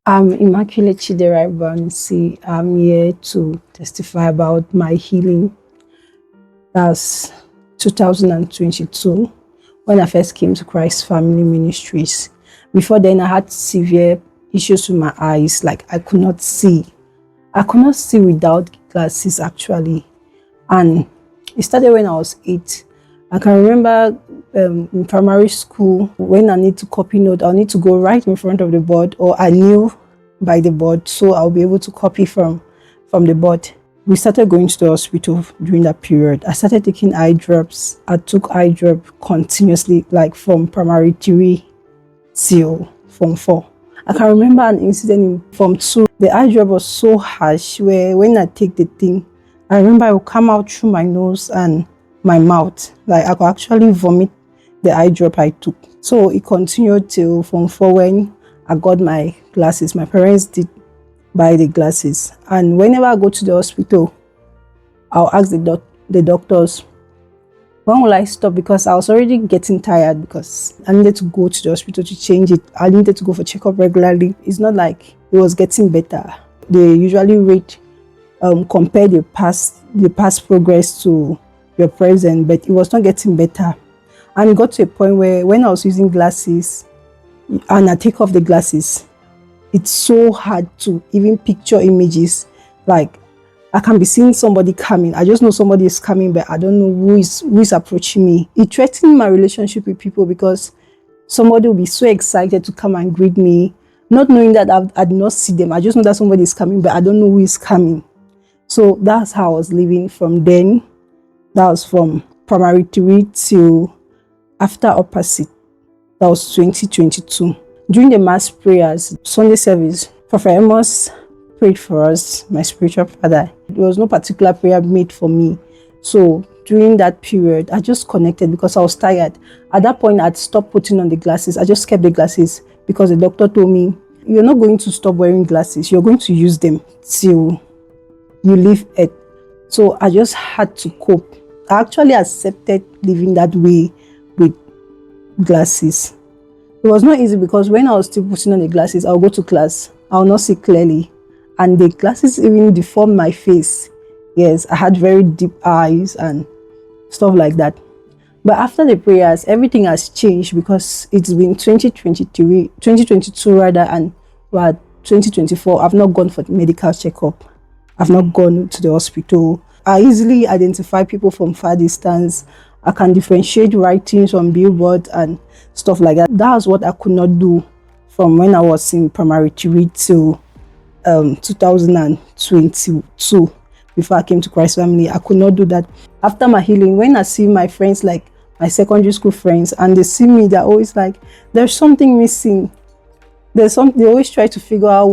I'm Immaculate. I'm here to testify about my healing. That's 2022 when I first came to Christ Family Ministries. Before then, I had severe issues with my eyes. Like I could not see. I could not see without glasses actually. And it started when I was 8. I can remember in primary school, when I need to copy note, I'll need to go right in front of the board, or I knew by the board, so I'll be able to copy from the board. We started going to the hospital during that period. I started taking eye drops. I took eye drop continuously, like from primary 3 till Form 4. I can remember an incident in Form 2. The eye drop was so harsh where when I take the thing, I remember it would come out through my nose and my mouth. Like I could actually vomit the eye drop I took. So it continued till Form 4 when I got my glasses. My parents did buy the glasses. And whenever I go to the hospital, I'll ask the doctors, when will I stop? Because I was already getting tired because I needed to go to the hospital to change it. I needed to go for checkup regularly. It's not like it was getting better. They usually rate, compare the past progress to your present, but it was not getting better. And it got to a point where when I was using glasses and I take off the glasses, it's so hard to even picture images. Like I can be seeing somebody coming. I just know somebody is coming, but I don't know who is approaching me. It threatened my relationship with people because somebody will be so excited to come and greet me, not knowing that I did not see them. I just know that somebody is coming, but I don't know who is coming. So that's how I was living from then. That was from primary 3 till after opposite. That was 2022. During the mass prayers, Sunday service, Prophet Emos prayed for us, my spiritual father. There was no particular prayer made for me. So during that period, I just connected because I was tired. At that point, I'd stopped putting on the glasses. I just kept the glasses because the doctor told me, you're not going to stop wearing glasses. You're going to use them till you leave it. So I just had to cope. I actually accepted living that way with glasses. It was not easy because when I was still putting on the glasses, I'll go to class. I'll not see clearly. And the glasses even deformed my face. Yes, I had very deep eyes and stuff like that. But after the prayers, everything has changed because it's been 2022 rather, and we're 2024. I've not gone for the medical checkup. I've not gone to the hospital. I easily identify people from far distance. I can differentiate writings on billboards and stuff like that. That was what I could not do from when I was in primary 3 till 2022. Before I came to Christ Family, I could not do that. After my healing, when I see my friends, like my secondary school friends, and they see me, they're always like, there's something missing. They always try to figure out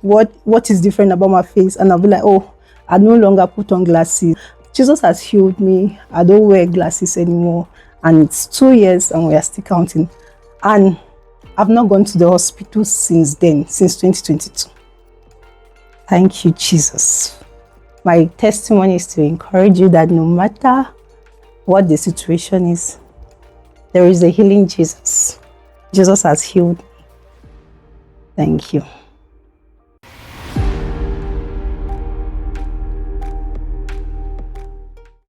what is different about my face, and I'll be like, oh, I no longer put on glasses. Jesus has healed me. I don't wear glasses anymore, and it's 2 years and we are still counting. And I've not gone to the hospital since then, since 2022. Thank you, Jesus. My testimony is to encourage you that no matter what the situation is, there is a healing Jesus. Jesus has healed me. Thank you.